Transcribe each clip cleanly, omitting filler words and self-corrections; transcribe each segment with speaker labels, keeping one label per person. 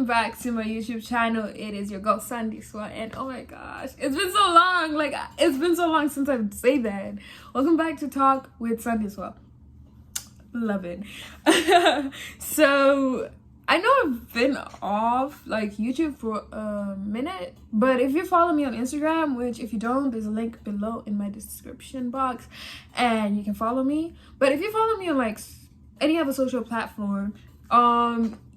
Speaker 1: back to my YouTube channel. It is your girl Sandy Swan, and oh my gosh, it's been so long. Like, it's been so long since I've said that. Welcome back to Talk with Sandy Swan. Love it. So I know I've been off like YouTube for a minute, but if you follow me on Instagram, which if you don't, there's a link below in my description box and you can follow me. But if you follow me on like any other social platform,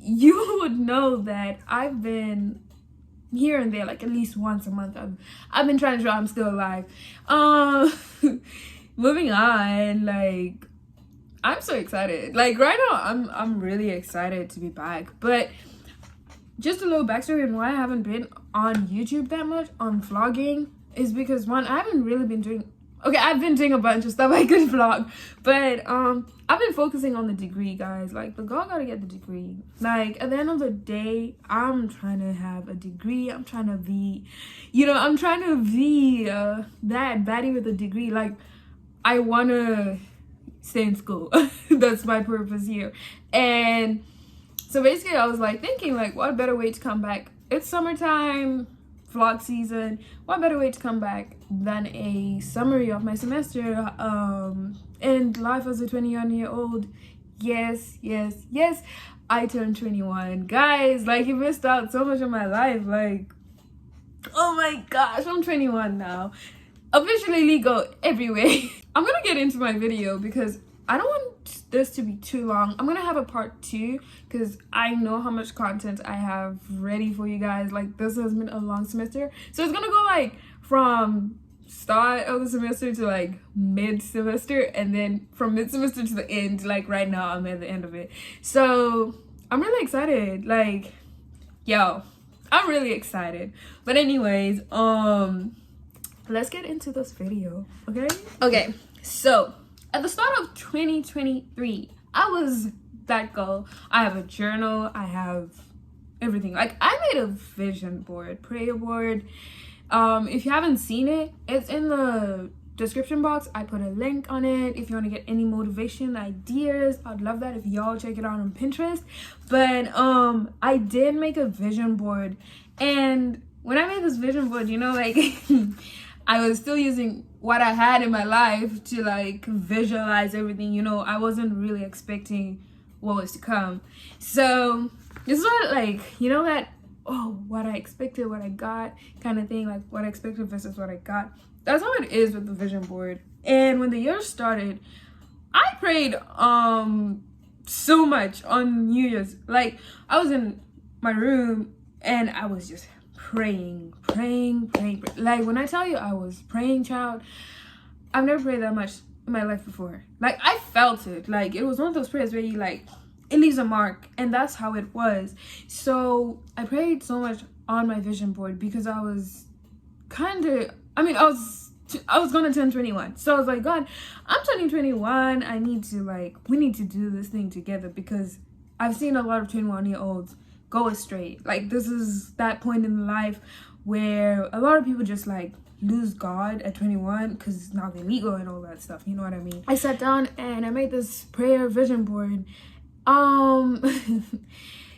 Speaker 1: you would know that I've been here and there like at least once a month. I've been trying to show I'm still alive. Moving on, like, I'm so excited. Like right now, I'm really excited to be back. But just a little backstory on why I haven't been on YouTube that much on vlogging is because one, I haven't really been doing. Okay, I've been doing a bunch of stuff I could vlog, but I've been focusing on the degree, guys. Like, the girl gotta get the degree. Like, at the end of the day, I'm trying to have a degree. I'm trying to be, I'm trying to be that baddie with a degree. Like, I wanna stay in school. That's my purpose here. And so basically I was like thinking, like, what better way to come back? It's summertime, vlog season. What better way to come back than a summary of my semester and life as a 21-year-old. Yes, I turned 21. Guys, like, you missed out so much of my life. Like, oh my gosh, I'm 21 now. Officially legal everywhere. I'm gonna get into my video because I don't want this to be too long. I'm gonna have a part 2 because I know how much content I have ready for you guys. Like, this has been a long semester, so it's gonna go like from start of the semester to like mid-semester, and then from mid-semester to the end. Like, right now I'm at the end of it, so I'm really excited. Like, yo, I'm really excited. But anyways, let's get into this video. Okay, so at the start of 2023, I was that girl. I have a journal, I have everything. Like, I made a vision board, prayer board. If you haven't seen it, it's in the description box. I put a link on it if you want to get any motivation ideas. I'd love that if y'all check it out on Pinterest. But I did make a vision board, and when I made this vision board, like I was still using what I had in my life to like visualize everything. I wasn't really expecting what was to come. So it's not like, that, oh, what I expected, what I got kind of thing, like what I expected versus what I got. That's how it is with the vision board. And when the year started, I prayed so much on New Year's. Like, I was in my room and I was just praying. Like, when I tell you I was praying, child, I've never prayed that much in my life before. Like, I felt it. Like, it was one of those prayers where you like, it leaves a mark, and that's how it was. So I prayed so much on my vision board because I was I was gonna turn 21. So I was like, God, I'm turning 21. We need to do this thing together, because I've seen a lot of 21-year-olds go astray. Like, this is that point in life where a lot of people just like lose God at 21 because now they're legal and all that stuff. You know what I mean? I sat down and I made this prayer vision board.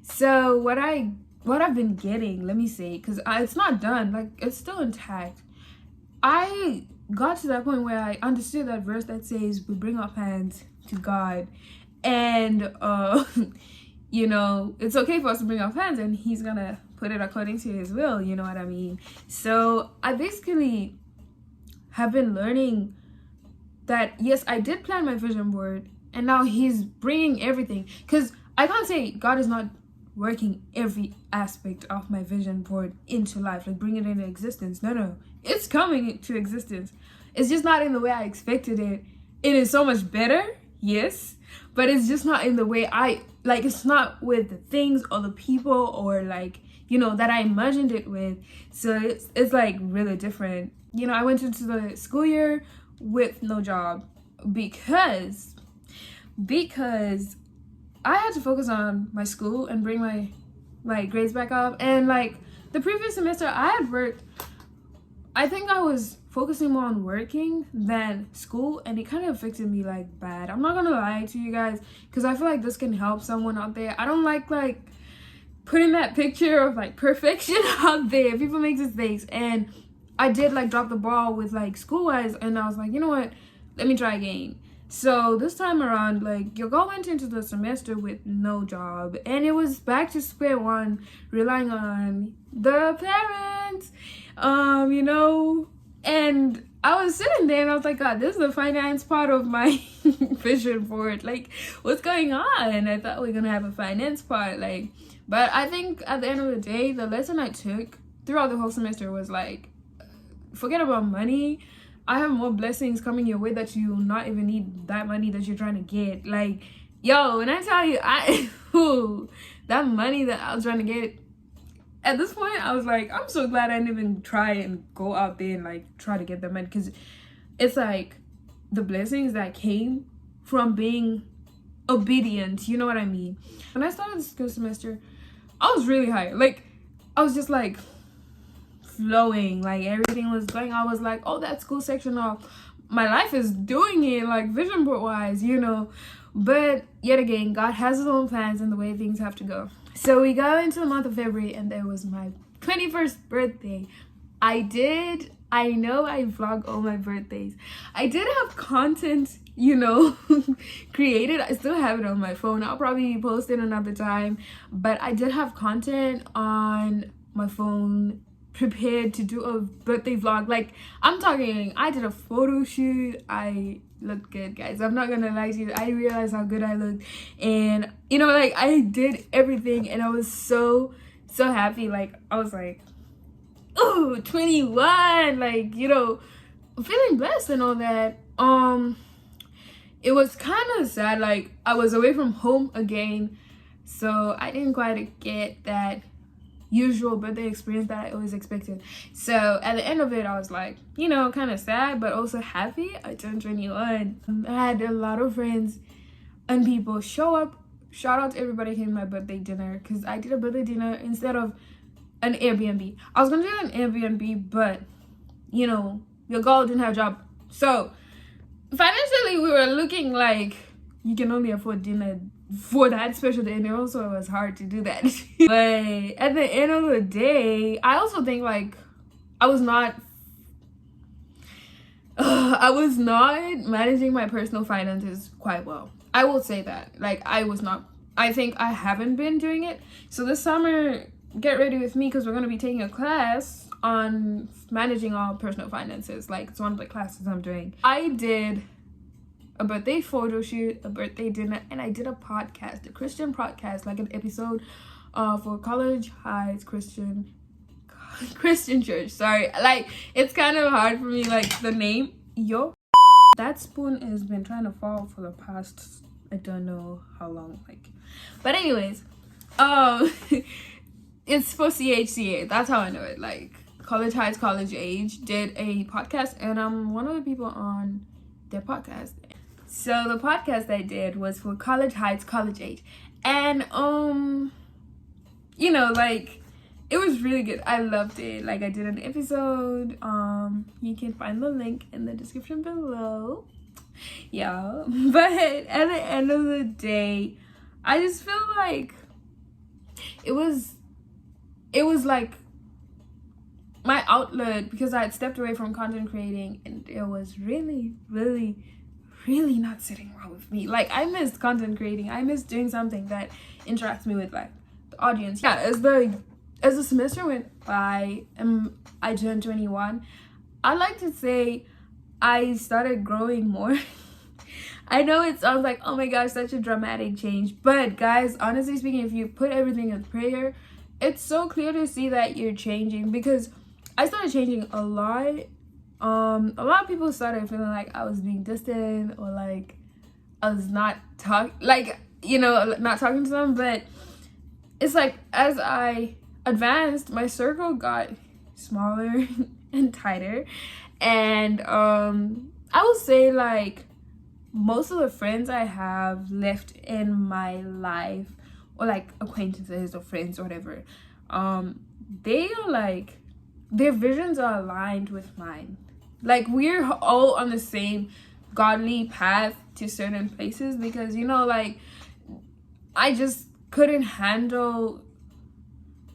Speaker 1: So what I've been getting, let me say, because it's not done. Like, it's still intact. I got to that point where I understood that verse that says we bring our hands to God, and it's okay for us to bring our hands, and he's gonna put it according to his will. You know what I mean? So I basically have been learning that, yes, I did plan my vision board, and now he's bringing everything. Because I can't say God is not working every aspect of my vision board into life, like bring it into existence. No, it's coming into existence. It's just not in the way I expected it. It is so much better, yes, but it's just not in the way it's not with the things or the people or like, that I imagined it with. So it's like really different. I went into the school year with no job because I had to focus on my school and bring my grades back up. And like the previous semester I had worked, I think I was focusing more on working than school, and it kind of affected me like bad. I'm not gonna lie to you guys, because I feel like this can help someone out there. I don't like putting that picture of like perfection out there. People make mistakes, and I did like drop the ball with like school wise, and I was like, you know what, let me try again. So this time around, like, your girl went into the semester with no job, and it was back to square one, relying on the parents, you know. And I was sitting there and I was like, God, this is the finance part of my vision board. Like, what's going on? I thought we were gonna have a finance part, like, but I think at the end of the day, the lesson I took throughout the whole semester was like, forget about money. I have more blessings coming your way that you will not even need that money that you're trying to get. Like, yo, when I tell you, that money that I was trying to get, at this point, I was like, I'm so glad I didn't even try and go out there and like try to get the money, because it's like the blessings that came from being obedient. You know what I mean? When I started the school semester, I was really high. Like, I was just like flowing, like everything was going. I was like, oh, that school section of my life is doing it, like vision board wise, you know. But yet again, God has his own plans and the way things have to go. So we go into the month of February, and there was my 21st birthday. I know I vlog all my birthdays. I did have content, you know, created. I still have it on my phone. I'll probably post it another time, but I did have content on my phone prepared to do a birthday vlog. Like, I'm talking, I did a photo shoot. I looked good, guys. I'm not gonna lie to you. I realized how good I looked, and you know, like, I did everything, and I was so happy. Like, I was like, ooh, 21, like, you know, feeling blessed and all that. It was kind of sad, like, I was away from home again, so I didn't quite get that usual birthday experience that I always expected. So at the end of it, I was like, you know, kind of sad but also happy. I turned 21. I had a lot of friends and people show up. Shout out to everybody who came to my birthday dinner, because I did a birthday dinner instead of an Airbnb. I was gonna do an Airbnb, but you know, your girl didn't have a job, so financially we were looking like you can only afford dinner for that special day, and also it was hard to do that. But at the end of the day, I also think like I was not managing my personal finances quite well. I will say that. Like, I was not. I think I haven't been doing it. So this summer, get ready with me, because we're going to be taking a class on managing our personal finances. Like, it's one of the classes I'm doing. I did a birthday photo shoot, a birthday dinner, and I did a podcast, a Christian podcast, like an episode for College Heights Christian Church. Sorry, like, it's kind of hard for me, like, the name. Yo, that spoon has been trying to fall for the past, I don't know how long, like, but anyways, it's for CHCA. That's how I know it. Like, College Heights College Age did a podcast, and I'm one of the people on their podcast. So the podcast I did was for College Heights College Age, and you know, like, it was really good. I loved it. Like, I did an episode. You can find the link in the description below. Yeah. But at the end of the day, I just feel like it was like my outlet, because I had stepped away from content creating, and it was really not sitting well with me. Like, I missed content creating. I missed doing something that interacts me with like the audience. Yeah, as the semester went by and I turned 21, I like to say I started growing more. I know it sounds like, oh my gosh, such a dramatic change, but guys, honestly speaking, if you put everything in prayer, it's so clear to see that you're changing, because I started changing a lot. A lot of people started feeling like I was being distant, or like I was not talking to them. But it's like, as I advanced, my circle got smaller and tighter, and I will say, like, most of the friends I have left in my life, or like acquaintances or friends or whatever, they are like, their visions are aligned with mine. Like, we're all on the same godly path to certain places, because, you know, like, I just couldn't handle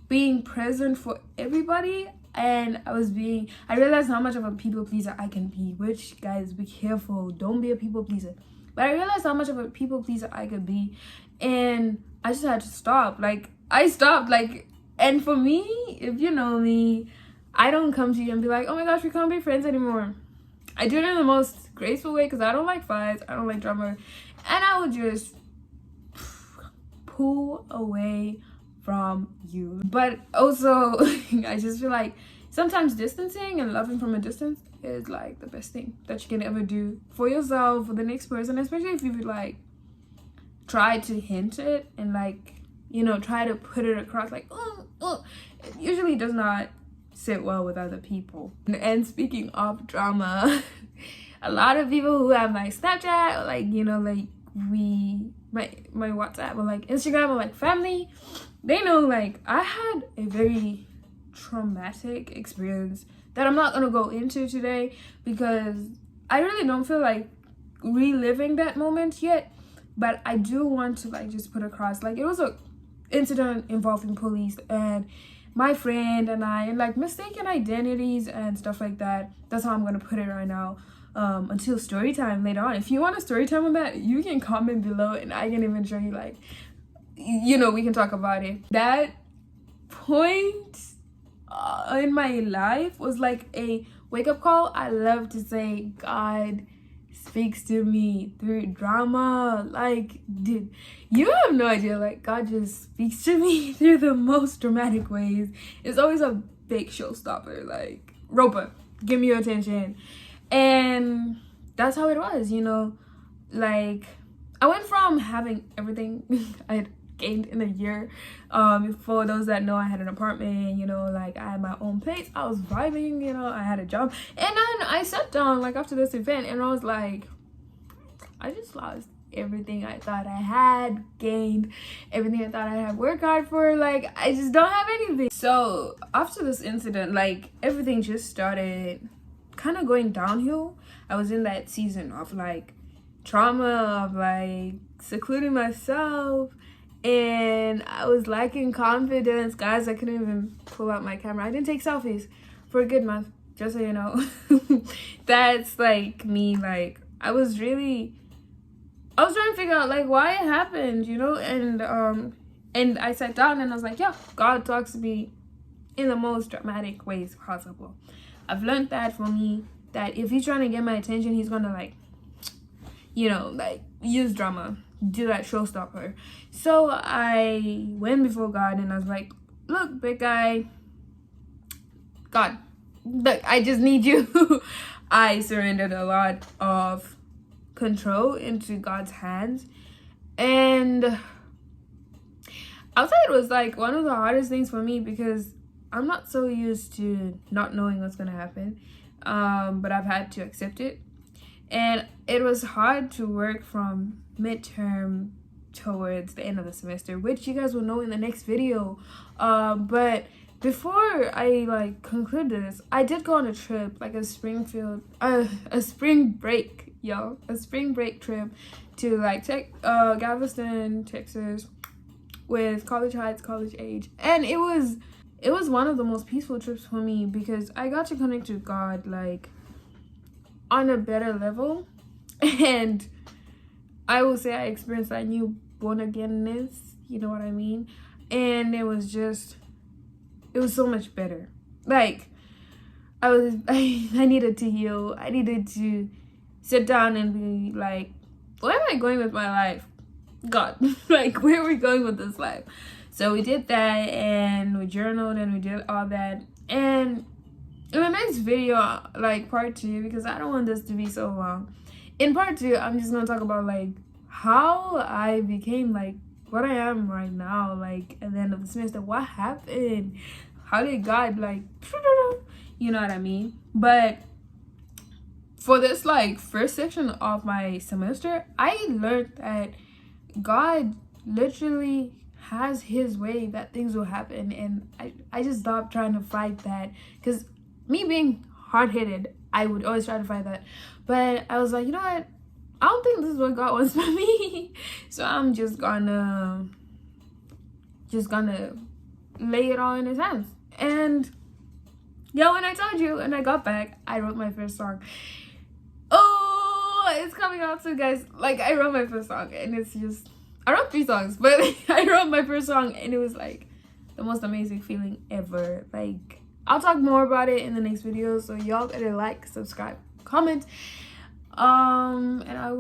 Speaker 1: being present for everybody, and I realized how much of a people pleaser I can be, which, guys, be careful, don't be a people pleaser. But I realized how much of a people pleaser I could be, and I just had to stop. Like, I stopped, like, and for me, if you know me, I don't come to you and be like, oh my gosh, we can't be friends anymore. I do it in the most graceful way because I don't like fights, I don't like drama, and I would just pull away from you. But also, I just feel like sometimes distancing and loving from a distance is like the best thing that you can ever do for yourself, for the next person, especially if you like try to hint it and like, you know, try to put it across like, it usually does not sit well with other people. And speaking of drama, a lot of people who have like Snapchat or like, you know, like my WhatsApp or like Instagram or like family, they know like I had a very traumatic experience that I'm not gonna go into today because I really don't feel like reliving that moment yet. But I do want to like just put across, like, it was a incident involving police and my friend and I, and like mistaken identities and stuff like that. That's how I'm gonna put it right now. Until story time later on. If you want a story time on that, you can comment below and I can even show you, like, you know, we can talk about it. That point in my life was like a wake-up call. I love to say God speaks to me through drama. Like, dude, you have no idea, like, God just speaks to me through the most dramatic ways. It's always a big showstopper, like, Roper, give me your attention. And that's how it was, you know. Like, I went from having everything I had gained in a year. For those that know, I had an apartment, you know, like I had my own place, I was vibing, you know, I had a job. And then I sat down like after this event and I was like, I just lost everything I thought I had gained, everything I thought I had worked hard for. Like, I just don't have anything. So after this incident, like, everything just started kind of going downhill. I was in that season of like trauma, of like secluding myself, and I was lacking confidence. Guys, I couldn't even pull out my camera. I didn't take selfies for a good month, just so you know. That's like me. Like, I was trying to figure out like why it happened, you know. And I sat down and I was like, yeah, God talks to me in the most dramatic ways possible. I've learned that for me, that if he's trying to get my attention, he's gonna like, you know, like use drama, do that showstopper. So I went before God and I was like, look, big guy, God, look, I just need you. I surrendered a lot of control into God's hands, and I'll say it was like one of the hardest things for me because I'm not so used to not knowing what's gonna happen, but I've had to accept it. And it was hard to work from midterm towards the end of the semester, which you guys will know in the next video. But before I like conclude this, I did go on a trip, like a spring break, y'all, a spring break trip to like Galveston, Texas, with college heights, college age, and it was one of the most peaceful trips for me because I got to connect to God like on a better level. And I will say I experienced that new born againness, you know what I mean? And it was so much better. Like, I needed to heal. I needed to sit down and be like, where am I going with my life? God, like, where are we going with this life? So we did that and we journaled and we did all that. And in the next video, like part 2, because I don't want this to be so long, in part 2, I'm just gonna talk about like how I became like what I am right now, like at the end of the semester. What happened? How did God like, you know what I mean? But for this like first section of my semester, I learned that God literally has his way that things will happen, and I just stopped trying to fight that, because me being hard-headed, I would always try to fight that. But I was like, you know what, I don't think this is what God wants for me. So I'm just gonna lay it all in his hands. And yeah, when I told you and I got back, I wrote my first song. Oh, it's coming out soon, guys. Like, I wrote my first song, and it's just, I wrote 3 songs, but I wrote my first song, and it was like the most amazing feeling ever. Like, I'll talk more about it in the next video, so y'all better like, subscribe, comment. And I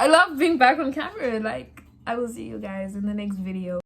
Speaker 1: love being back on camera. Like, I will see you guys in the next video.